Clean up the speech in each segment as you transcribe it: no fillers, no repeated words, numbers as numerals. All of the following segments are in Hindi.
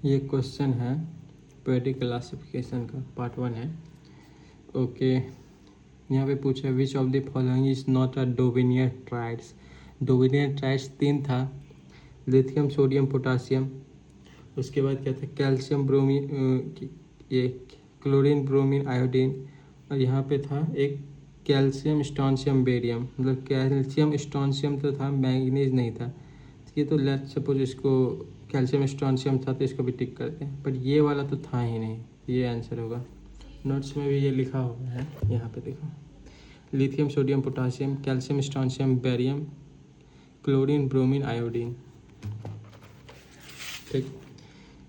ये क्वेश्चन है पीरियोडिक क्लासिफिकेशन का, पार्ट 1 है। ओके, यहाँ पे पूछा which of the following is not a Dobereiner triads. Dobereiner triads 3 था, लिथियम, सोडियम, पोटासियम। उसके बाद क्या था, कैल्शियम, ब्रोमीन, ये क्लोरीन, ब्रोमीन, आयोडीन। और यहाँ पे था एक कैल्शियम, स्ट्रोंशियम, बेरियम। मतलब कैल्शियम स्ट्रोंशियम तो था, मैंगनीज नहीं था। ये तो लेट्स सपोज इसको कैल्शियम स्ट्रोंशियम था तो इसको भी टिक करते हैं, पर ये वाला तो था ही नहीं। ये आंसर होगा। नोट्स में भी ये लिखा हुआ है, यहाँ पे देखो, lithium, sodium, potassium, calcium strontium, barium, chlorine, bromine, iodine. ठीक,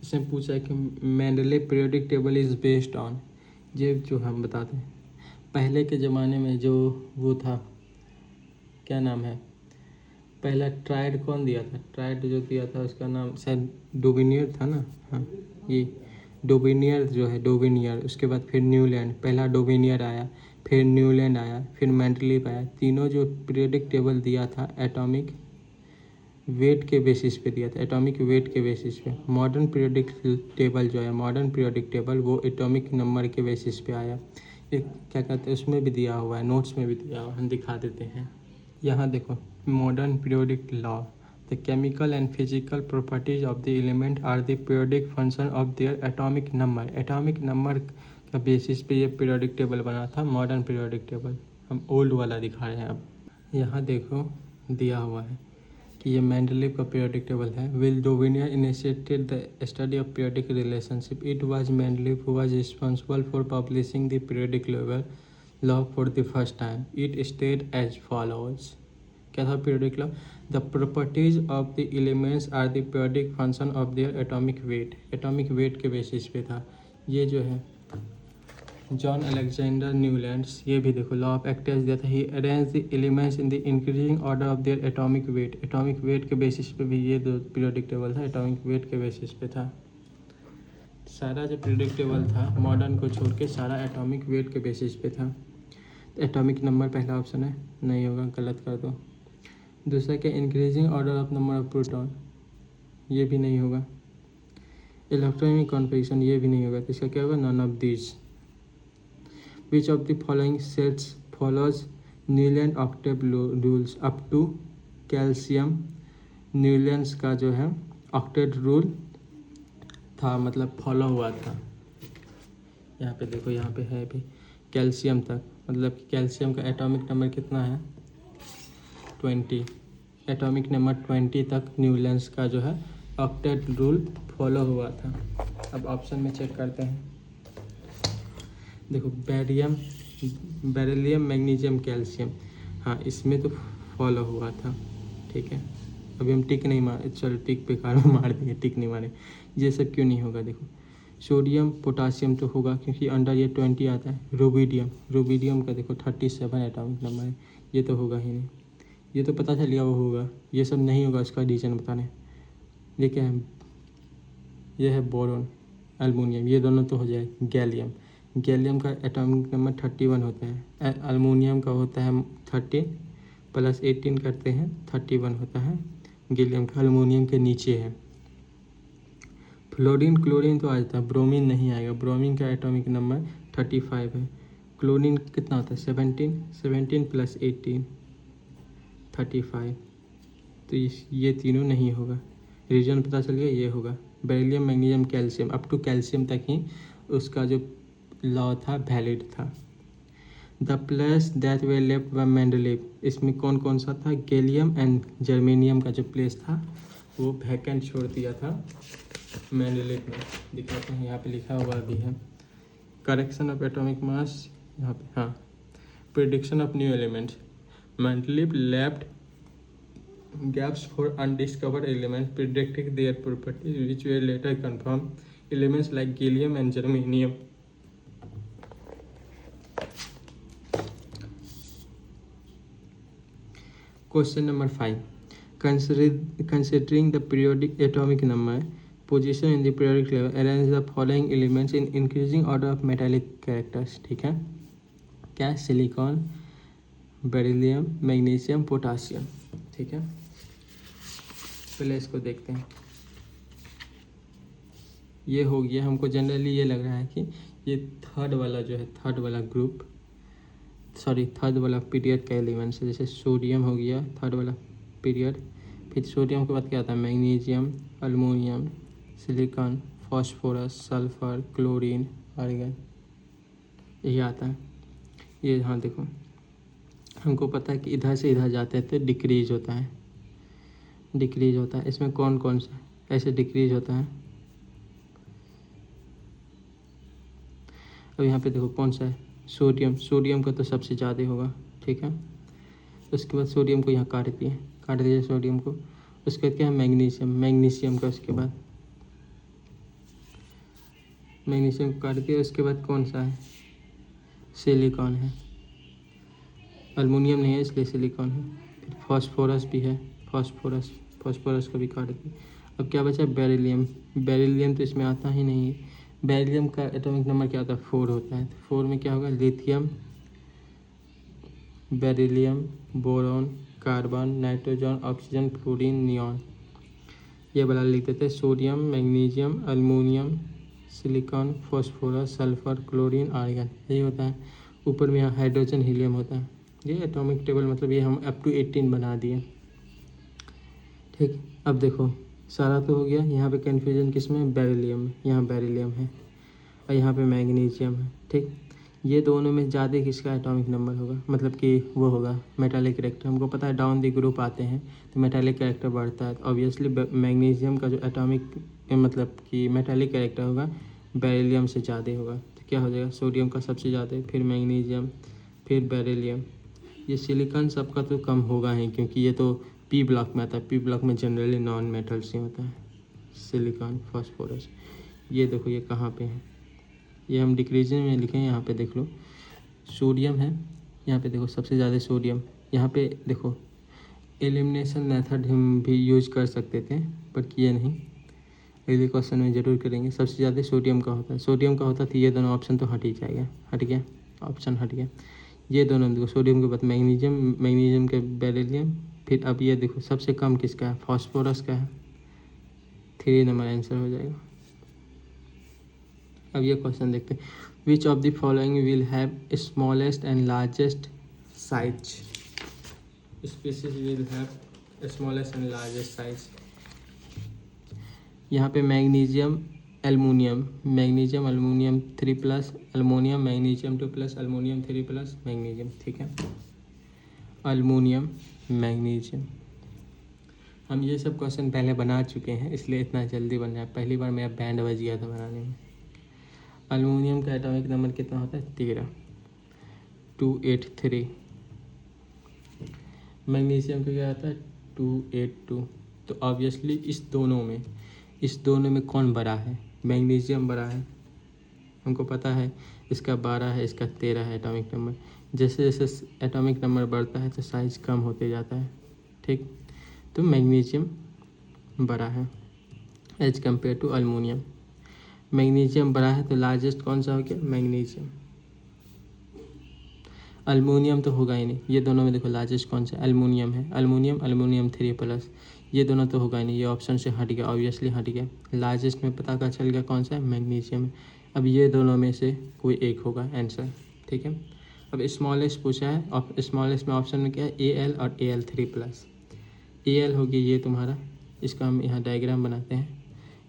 इसने पूछा है कि Mendeleev periodic table is based on. ये जो हम बताते हैं, पहले के ज़माने में जो वो था, क्या नाम है, पहला ट्राइड कौन दिया था? ट्राइड जो दिया था उसका नाम शायद डोबिनियर था ना। हाँ, ये डोबिनियर जो है, डोबिनियर। उसके बाद फिर न्यूलैंड, पहला डोबिनियर आया, फिर न्यूलैंड आया, फिर मेंडलीव आया। तीनों जो पीरियोडिक टेबल दिया था एटॉमिक वेट के बेसिस पे दिया था, एटॉमिक वेट के बेसिस पे। मॉडर्न पीरियोडिक टेबल जो है, मॉडर्न पीरियोडिक टेबल वो एटॉमिक नंबर के बेसिस पे आया। ये क्या कहते हैं, उसमें भी दिया हुआ है, नोट्स में भी दिया हुआ है, हम दिखा देते हैं। यहाँ देखो, modern periodic law, the chemical and physical properties of the element are the periodic function of their atomic number. Atomic number का बेसिस पे ये पीरियोडिक टेबल बना था, मॉडर्न पीरियोडिक टेबल। हम ओल्ड वाला दिखा रहे हैं अब। यहाँ देखो दिया हुआ है कि ये मेंडलीव का पीरियोडिक टेबल है। Will Dobereiner initiated the study of periodic relationship. It was Mendeleev who was responsible for publishing the periodic level law for the first time. It state as follows. क्या था periodic law? The properties of the elements are the periodic function of their atomic weight. Atomic weight के बेसिस पे था। ये जो है जॉन अलेक्जेंडर न्यूलैंड्स, ये भी देखो लॉ ऑफ एक्टिव दिया था। He arrange the elements in the increasing order of their atomic weight. Atomic weight के बेसिस पे भी ये दो पीरियोडिक टेबल था, एटॉमिक वेट के बेसिस पे था। सारा जो पीरियोडिक टेबल था मॉडर्न को छोड़ के सारा एटॉमिक वेट के बेसिस पे था। एटॉमिक नंबर पहला ऑप्शन है, नहीं होगा, गलत कर दो। दूसरा क्या, increasing order of number of proton, ये भी नहीं होगा। इलेक्ट्रॉनिक कॉन्फिगरेशन, ये भी नहीं होगा। तो इसका क्या होगा, none of this. Which of the following sets follows Newland octave rules up to calcium. Newlands का जो है ऑक्टेट रूल था, मतलब फॉलो हुआ था। यहाँ पे देखो, यहाँ पे है भी कैल्शियम तक, मतलब कि कैल्शियम का एटॉमिक नंबर कितना है, 20। एटॉमिक नंबर 20 तक न्यूलैंड्स का जो है ऑक्टेट रूल फॉलो हुआ था। अब ऑप्शन में चेक करते हैं। देखो, बेरियम, बेरिलियम, मैग्नीशियम, कैल्शियम, हाँ इसमें तो फॉलो हुआ था। ठीक है, अभी हम टिक नहीं मार, चलो टिक पे कार मार दिए, टिक नहीं मारे। ये सब क्यों नहीं होगा? देखो, सोडियम, पोटासियम तो होगा क्योंकि अंडर ये 20 आता है। रूबिडियम, रूबिडियम का देखो 37 एटॉमिक नंबर है, ये तो होगा ही नहीं। ये तो पता चल गया वो होगा, ये सब नहीं होगा, इसका रीजन बताने। ये क्या है, ये है बोरोन, एल्युमिनियम, ये दोनों तो हो जाए। गैलियम, गैलियम का एटॉमिक नंबर 31 होता है। एल्युमिनियम का होता है 13 प्लस 18 करते हैं 31 होता है गैलियम का, एल्युमिनियम के नीचे है। फ्लोरीन, क्लोरीन तो आ जाता है, ब्रोमीन नहीं आएगा। ब्रोमीन का एटॉमिक नंबर 35 है। क्लोरीन कितना होता है, 17, 17 प्लस 18 35। तो ये तीनों नहीं होगा। रीजन पता चल गया, ये होगा। Beryllium, magnesium, calcium, up to calcium तक ही उसका जो लॉ था वैलिड था। The place that were left by Mendeleev, इसमें कौन कौन सा था? गैलियम एंड जर्मेनियम का जो प्लेस था वो वैकेंट छोड़ दिया था मेंडलीव ने। दिखाते हैं, यहाँ पे लिखा हुआ भी है। करेक्शन ऑफ एटॉमिक मास, यहाँ पे हाँ, prediction of new elements, Mendeleev left gaps for undiscovered elements, predicting their properties which were later confirmed. Elements like gallium and germanium. Question number 5. Considering the periodic atomic number position in the periodic level, arrange the following elements in increasing order of metallic characters. ठीक है, क्या? Silicon, beryllium, magnesium, potassium. ठीक है, पहले इसको देखते हैं। ये हो गया। हमको जनरली ये लग रहा है कि ये थर्ड वाला जो है, थर्ड वाला ग्रुप, सॉरी थर्ड वाला पीरियड का एलिमेंट्स है। जैसे सोडियम हो गया थर्ड वाला पीरियड, फिर सोडियम के बाद क्या आता है, magnesium, aluminium, silicon, phosphorus, sulphur, chlorine, argon, यही आता है। ये हाँ देखो, हमको पता है कि इधर से इधर जाते हैं तो डिक्रीज होता है, डिक्रीज होता है। इसमें कौन कौन सा ऐसे डिक्रीज होता है, अब यहाँ पे देखो कौन सा है, सोडियम, सोडियम का तो सबसे ज़्यादा होगा, ठीक है। उसके बाद सोडियम को यहाँ काट दिया सोडियम को। उसके बाद क्या है, मैग्नीशियम, मैग्नीशियम का उसके बाद मैग्नीशियम को काट दिया। उसके बाद कौन सा है, सिलिकॉन है, अल्मोनियम नहीं है इसलिए सिलिकॉन है। फिर फास्फोरस भी है, फास्फोरस, फास्फोरस को भी काट दिया। अब क्या बचा, बेरिलियम, बेरिलियम तो इसमें आता ही नहीं है। बेरिलियम का एटॉमिक नंबर क्या होता है, 4 होता है। 4 में क्या होगा, lithium, beryllium, boron, carbon, nitrogen, oxygen, fluorine, neon. ये वाला लिख देते हैं, sodium, magnesium, aluminium, silicon, phosphorus, sulphur, chlorine, argon, यही होता है। ऊपर में यहाँ हाइड्रोजन, हीलियम होता है। ये एटॉमिक टेबल मतलब ये हम अप टू 18 बना दिए, ठीक। अब देखो सारा तो हो गया। यहाँ पे कन्फ्यूजन किस में, बेरिलियम में, यहाँ बेरिलियम है और यहाँ पे मैग्नीशियम है, ठीक। ये दोनों में ज़्यादा किसका एटॉमिक नंबर होगा, मतलब कि वो होगा मेटालिक कैरेक्टर। हमको पता है डाउन द ग्रुप आते हैं तो मेटालिक कैरेक्टर बढ़ता है। ऑब्वियसली मैग्नीशियम का जो एटॉमिक मतलब कि मेटालिक कैरेक्टर होगा बेरिलियम से ज़्यादा होगा। तो क्या हो जाएगा, सोडियम का सबसे ज़्यादा, फिर मैग्नीशियम, फिर बेरिलियम। ये सिलिकॉन सबका तो कम होगा ही, क्योंकि ये तो पी ब्लॉक में आता है। पी ब्लॉक में जनरली नॉन मेटल्स ही होता है, सिलिकॉन, फास्फोरस। ये देखो ये कहाँ पे है, ये हम डिक्रीजिंग में लिखे हैं। यहाँ पे देख लो सोडियम है, यहाँ पे देखो सबसे ज़्यादा सोडियम। यहाँ पे देखो एलिमिनेशन मेथड हम भी यूज कर सकते थे पर किए नहीं, अगले क्वेश्चन में ज़रूर करेंगे। सबसे ज़्यादा सोडियम का होता है, सोडियम का होता तो ये दोनों ऑप्शन तो हट ही जाएगा, हट गया, ऑप्शन हट गया। ये दोनों देखो सोडियम के बाद मैग्नीशियम, मैग्नीशियम के बेरिलियम। फिर अब ये देखो सबसे कम किसका है, फास्फोरस का है, 3 नंबर आंसर हो जाएगा। अब ये क्वेश्चन देखते हैं, विच of the following will have smallest and largest size, species will have smallest and largest size. यहाँ पे magnesium, aluminium, magnesium, aluminium 3+, aluminium, magnesium 2+, aluminium 3+, magnesium, ठीक है। अल्मोनियम, मैग्नीशियम, हम ये सब क्वेश्चन पहले बना चुके हैं इसलिए इतना जल्दी बन रहा है। पहली बार मेरा बैंड बज गया था बनाने में। अल्मोनियम का एटॉमिक नंबर कितना होता है, 13, 283। मैग्नीशियम का क्या आता है, 282। तो ऑब्वियसली इस दोनों में कौन बड़ा है, मैग्नीशियम बड़ा है। हमको पता है इसका 12 है, इसका 13 है एटॉमिक नंबर। जैसे जैसे एटॉमिक नंबर बढ़ता है तो साइज कम होते जाता है, ठीक। तो मैग्नीशियम बड़ा है as compare to aluminium. Magnesium बड़ा है तो लार्जेस्ट कौन सा हो गया, मैग्नीशियम। अल्मोनियम तो होगा ही नहीं। ये दोनों में देखो लार्जेस्ट कौन सा, अल्मोनियम है, अल्मोनियम, अल्मोनियम 3+। ये दोनों तो होगा ही नहीं, ये ऑप्शन से हट गया, ऑब्वियसली हट गया। लार्जेस्ट में पता का चल गया कौन सा है, मैग्नीशियम। अब ये दोनों में से कोई एक होगा आंसर, ठीक है। अब स्मॉलेस्ट पूछा है, और स्मॉलेस्ट में ऑप्शन में क्या है, Al और Al3+। Al होगी ये तुम्हारा, इसका हम यहाँ डायग्राम बनाते हैं।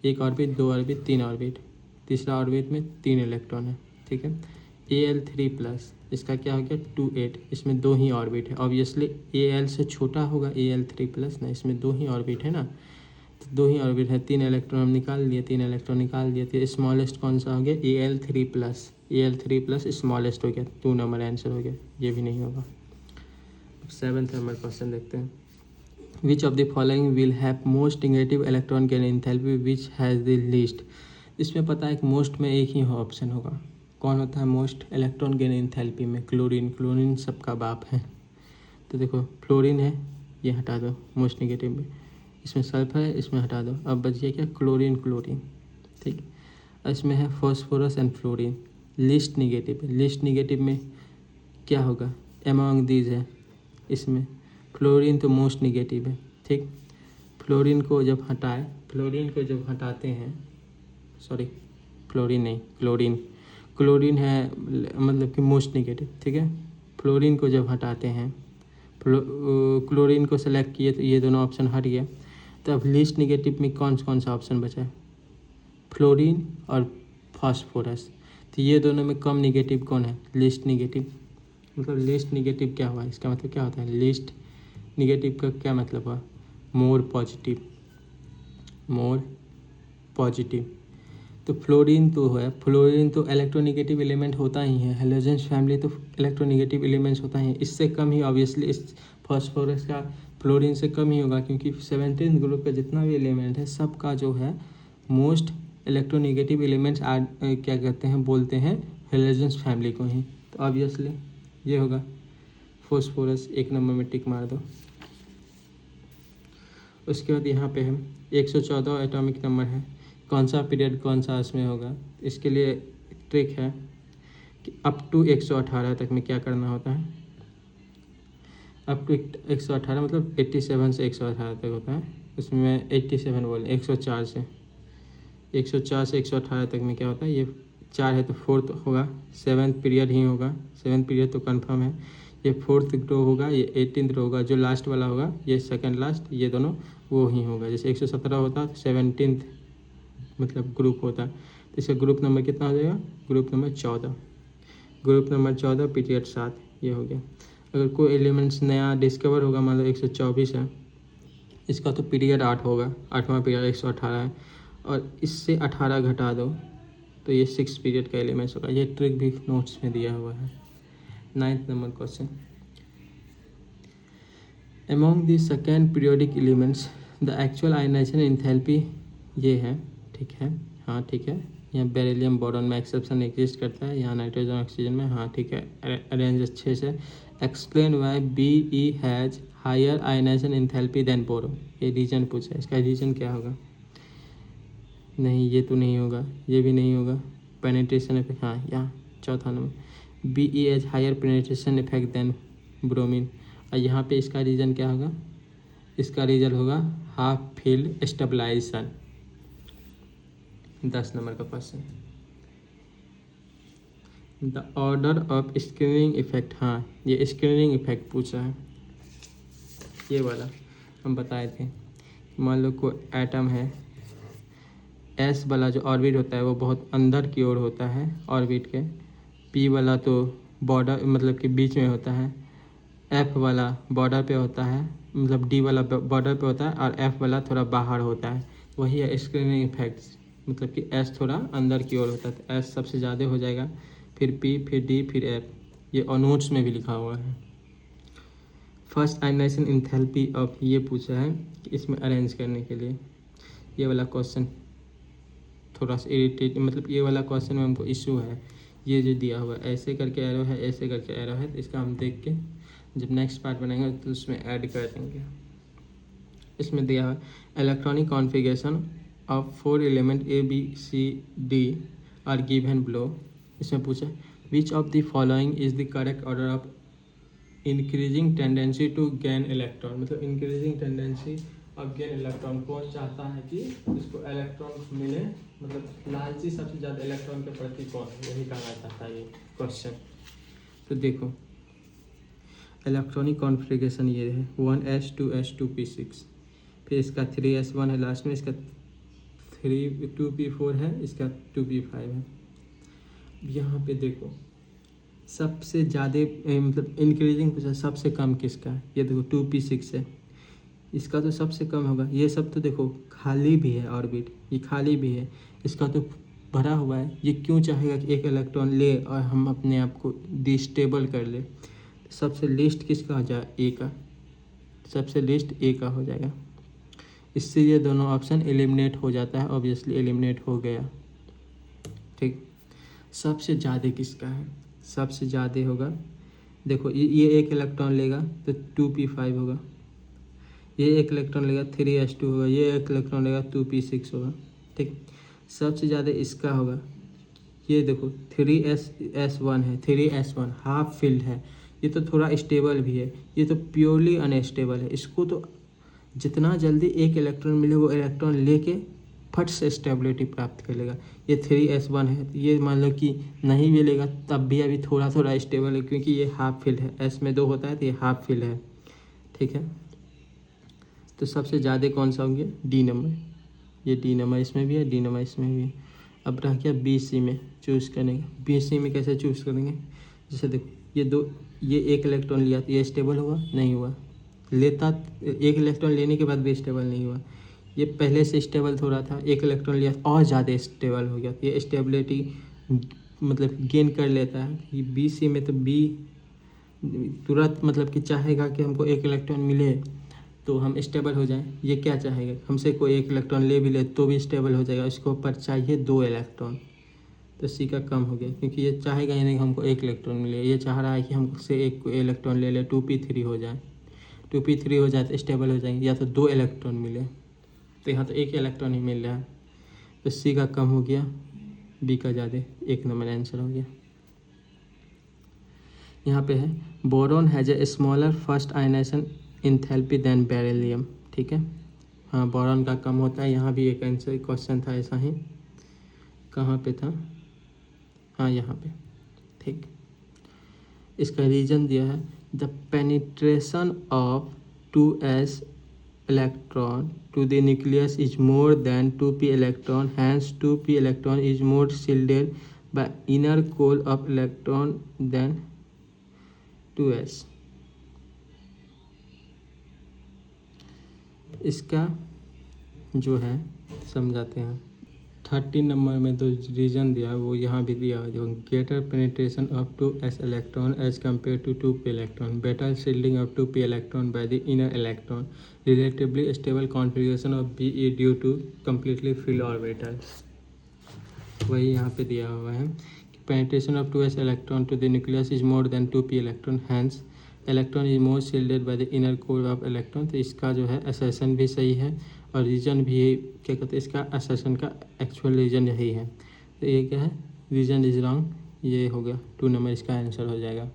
1 ऑर्बिट, 2 ऑर्बिट, 3 ऑर्बिट, तीसरा ऑर्बिट में 3 इलेक्ट्रॉन है, ठीक है। Al3+, इसका क्या हो गया, 2, 8। इसमें 2 ही ऑर्बिट है, ऑब्वियसली Al से छोटा होगा Al3+, ना, इसमें 2 ही ऑर्बिट है ना, तो 2 ही ऑर्बिट है। 3 इलेक्ट्रॉन हम निकाल लिए, 3 इलेक्ट्रॉन निकाल दिए, तो स्मॉलेस्ट कौन सा हो गया, Al3+। Al3+ स्मॉलेस्ट हो गया, 2 नंबर आंसर हो गया, ये भी नहीं होगा। 7th नंबर क्वेश्चन देखते हैं, विच of the following will have most negative electron gain enthalpy which has the least. इसमें पता है कि मोस्ट में एक ही ऑप्शन होगा, कौन होता है मोस्ट इलेक्ट्रॉन गेन एंथैल्पी में, क्लोरीन। क्लोरीन सबका बाप है। तो देखो फ्लोरीन है, ये हटा दो मोस्ट नेगेटिव में, इसमें सल्फर है, इसमें हटा दो। अब बच गया क्या, क्लोरीन, क्लोरीन, ठीक। इसमें है phosphorus and fluorine, list negative है। लिस्ट नेगेटिव में क्या होगा, एमॉन्ग दीज है, इसमें फ्लोरीन तो मोस्ट नेगेटिव है, ठीक। फ्लोरीन को जब हटाते हैं सॉरी फ्लोरीन नहीं, क्लोरीन। क्लोरीन है मतलब कि मोस्ट निगेटिव, ठीक है। फ्लोरीन को जब हटाते हैं, क्लोरीन को सेलेक्ट किए तो ये दोनों ऑप्शन हट गया। तो अब लीस्ट निगेटिव में कौन सा ऑप्शन बचा है? फ्लोरीन और फास्फोरस। तो ये दोनों में कम निगेटिव कौन है? Least negative. मतलब लीस्ट निगेटिव क्या हुआ? इसका मतलब क्या होता है? लीस्ट निगेटिव का क्या मतलब हुआ? More positive, more positive. तो फ्लोरीन तो है, फ्लोरीन तो इलेक्ट्रोनिगेटिव एलिमेंट होता ही है, हेलोजेंस फैमिली तो इलेक्ट्रोनिगेटिव एलिमेंट्स होता ही है। इससे कम ही ऑब्वियसली इस फास्फोरस का फ्लोरीन से कम ही होगा, क्योंकि 17 ग्रुप का जितना भी एलिमेंट है सबका जो है मोस्ट इलेक्ट्रोनिगेटिव एलिमेंट्स क्या कहते हैं, बोलते हैं हेलोजेंस फैमिली को ही। तो ऑब्वियसली ये होगा फास्फोरस। 1 नंबर में टिक मार दो। उसके बाद यहाँ पे हम 114 एटॉमिक नंबर है, कौन सा पीरियड कौन सा इसमें होगा? इसके लिए ट्रिक है कि अप टू 118 तक में क्या करना होता है। अप टू 118 मतलब 87 से 118 तक होता है। उसमें 87 बोले 104 से 118 तक में क्या होता है? ये 4 है तो 4th होगा, 7th पीरियड ही होगा। 7th पीरियड तो कंफर्म है। ये 4th रो होगा, ये 18th रो होगा, जो लास्ट वाला होगा ये सेकंड लास्ट, ये दोनों वो ही होगा। जैसे 117 होता तो 17th मतलब ग्रुप होता, तो इसका ग्रुप नंबर कितना हो जाएगा? Group number 14। Group number 14 period 7 ये हो गया। अगर कोई एलिमेंट्स नया डिस्कवर होगा, मान लो 124 है, इसका तो पीरियड 8 होगा, 8वां पीरियड 118 है, और इससे 18 घटा दो तो ये 6 पीरियड का एलिमेंट्स होगा। ये ट्रिक भी नोट्स में दिया हुआ है। 9th number question, among the second periodic elements the actual ionization enthalpy, ये है, ठीक है, हाँ ठीक है। यहाँ बेरिलियम बोरॉन में एक्सेप्शन एग्जिस्ट करता है, यहाँ नाइट्रोजन ऑक्सीजन में, हाँ ठीक है, अरेंज अच्छे से। Explain why BE has higher ionization enthalpy than boron, ये रीजन पूछा है, इसका रीजन क्या होगा? नहीं ये तो नहीं होगा, ये भी नहीं होगा। पेनिट्रेशन इफेक्ट, हाँ यहाँ 4था number, BE has higher penetration effect than bromine. और यहाँ पे इसका रीजन क्या होगा? इसका रीजन होगा हाफ फील्ड स्टेबलाइजेशन। 10 नंबर का question, the order of screening effect, हाँ ये स्क्रीनिंग इफेक्ट पूछा है, ये वाला हम बताए थे। मान लो कोई एटम है, S वाला जो ऑर्बिट होता है वो बहुत अंदर की ओर होता है ऑर्बिट के, P वाला तो बॉर्डर मतलब कि बीच में होता है, F वाला बॉर्डर पे होता है, मतलब D वाला बॉर्डर पे होता है, और F वाला थोड़ा बाहर होता है। वही है स्क्रीनिंग इफेक्ट्स, मतलब कि S थोड़ा अंदर की ओर होता है, तो S सबसे ज़्यादा हो जाएगा, फिर P, फिर D, फिर F। ये और नोट्स में भी लिखा हुआ है। फर्स्ट आयनाइजेशन एंथैल्पी ऑफ, ये पूछा है कि इसमें अरेंज करने के लिए। ये वाला क्वेश्चन थोड़ा सा इरिटेट, मतलब ये वाला क्वेश्चन में हमको इशू है। ये जो दिया हुआ है ऐसे करके एरो है, ऐसे करके एरो है, तो इसका हम देख के जब नेक्स्ट पार्ट बनाएंगे तो उसमें ऐड कर देंगे। इसमें दिया हुआ है electronic configuration of 4 element ABCD are given below. इसमें पूछा which of the following is the correct order of increasing tendency to gain electron, मतलब increasing tendency of gain electron. कौन चाहता है कि उसको इलेक्ट्रॉन मिले, मतलब लालची सबसे ज़्यादा इलेक्ट्रॉन के प्रति कौन है, यही कहना चाहता है ये क्वेश्चन। तो देखो इलेक्ट्रॉनिक कॉन्फ़िगरेशन ये है 1s 2s 2p6, फिर इसका 3s1 है लास्ट में, इसका 2p4 है, इसका 2p5 है। यहाँ पे देखो सबसे ज़्यादा मतलब इंक्रीजिंग पूछा, सबसे कम किसका है? ये देखो 2p6 है, इसका तो सबसे कम होगा। ये सब तो देखो खाली भी है ऑर्बिट, ये खाली भी है, इसका तो भरा हुआ है। ये क्यों चाहेगा कि एक इलेक्ट्रॉन ले और हम अपने आप को डिस्टेबल कर ले? सबसे लिस्ट किसका हो जाए? ए का, सबसे लिस्ट ए का हो जाएगा। इससे ये दोनों ऑप्शन एलिमिनेट हो जाता है, ऑब्वियसली एलिमिनेट हो गया। ठीक, सबसे ज़्यादा किसका है? सबसे ज़्यादा होगा, देखो ये एक इलेक्ट्रॉन लेगा तो 2p5 होगा, ये एक इलेक्ट्रॉन लेगा 3s2 होगा, ये एक इलेक्ट्रॉन लेगा 2p6 होगा। ठीक, सबसे ज़्यादा इसका होगा, ये देखो 3s1 है, 3s1 हाफ फील्ड है, ये तो थोड़ा स्टेबल भी है, ये तो प्योरली अनस्टेबल है। इसको तो जितना जल्दी एक इलेक्ट्रॉन मिले वो इलेक्ट्रॉन लेके फट से स्टेबिलिटी प्राप्त कर लेगा। ये 3s1 है, तो ये मान लो कि नहीं भी लेगा तब भी अभी थोड़ा थोड़ा स्टेबल है, क्योंकि ये हाफ फिल है, s में 2 होता है तो ये हाफ फिल है, ठीक है। तो सबसे ज़्यादा कौन सा हो गया, डी नंबर, ये डी नंबर इसमें भी है, डी नंबर इसमें भी है। अब रह गया बी सी में चूज़ करने का। बी सी में कैसे चूज़ करेंगे, जैसे देखो ये 1 इलेक्ट्रॉन लिया तो ये स्टेबल हुआ नहीं हुआ, लेता 1 इलेक्ट्रॉन लेने के बाद भी स्टेबल नहीं हुआ। ये पहले से स्टेबल थोड़ा था, 1 इलेक्ट्रॉन लिया और ज़्यादा स्टेबल हो गया, तो ये स्टेबिलिटी मतलब गेन कर लेता है। ये बी सी में तो बी तुरंत मतलब कि चाहेगा कि हमको 1 इलेक्ट्रॉन मिले तो हम स्टेबल हो जाएं। ये क्या चाहेगा, हमसे कोई 1 इलेक्ट्रॉन ले भी ले तो भी स्टेबल हो जाएगा, इसको ऊपर चाहिए 2 इलेक्ट्रॉन, तो सी का कम हो गया, क्योंकि ये चाहेगा ही नहीं हमको 1 इलेक्ट्रॉन मिले, ये चाह रहा है कि हमसे 1 इलेक्ट्रॉन ले ले, 2p3 हो जाए, 2p3 हो जाए तो स्टेबल हो जाएंगे, या तो 2 इलेक्ट्रॉन मिले, तो यहाँ तो 1 इलेक्ट्रॉन ही मिल रहा है, तो सी का कम हो गया, बी का ज़्यादा, 1 नंबर आंसर हो गया। यहाँ पे है boron has a smaller first ionization enthalpy than beryllium, ठीक है। हाँ, बोरॉन का कम होता है, यहाँ भी एक आंसर क्वेश्चन था ऐसा ही, कहाँ पे था, हाँ यहाँ पे, ठीक। इसका रीजन दिया है the penetration of 2s electron to the nucleus is more than 2p electron, hence 2p electron is more shielded by inner core of electron than 2s। इसका जो है समझाते हैं। 13 नंबर में तो रीजन दिया है वो यहाँ भी दिया है, जो greater penetration of 2s electron as compare to 2p electron, better shielding of 2p electron by the inner electron, relatively stable configuration of Be due to completely filled orbital. वही यहाँ पे दिया हुआ है कि penetration of 2s electron to the nucleus is more than 2p electron, hence electron is more shielded by the inner core of electron. तो इसका जो है असर्शन भी सही है और रीजन भी क्या कहते हैं, इसका असर्शन का एक्चुअल रीजन यही है। तो ये क्या है, रीजन इज रॉन्ग, ये हो गया 2 नंबर इसका आंसर हो जाएगा।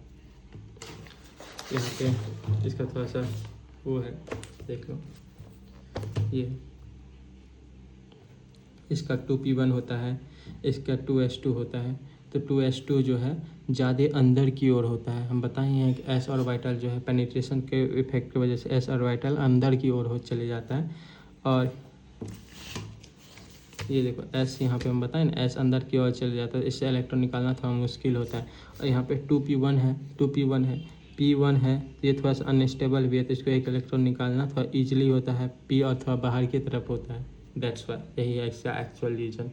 यहाँ पे इसका थोड़ा सा वो है, देख लो, ये इसका 2p1 होता है, इसका 2s2 होता है, तो 2s2 जो है ज़्यादा अंदर की ओर होता है। हम बताए हैं कि s ऑर्बिटल जो है पेनिट्रेशन के इफेक्ट की वजह से s ऑर्बिटल अंदर की ओर हो चले जाता है, और ये देखो s यहाँ पे हम बताएं ना, s अंदर की ओर चले जाता है, इससे इलेक्ट्रॉन निकालना थोड़ा मुश्किल होता है। और यहाँ पे 2p1 है, 2p1 है, p1 है, तो ये थोड़ा सा अनस्टेबल भी है, तो इसको 1 इलेक्ट्रॉन निकालना थोड़ा ईजिली होता है, p और थोड़ा बाहर की तरफ होता है, दैट्स वाई, यही है इसका एक्चुअल रीजन।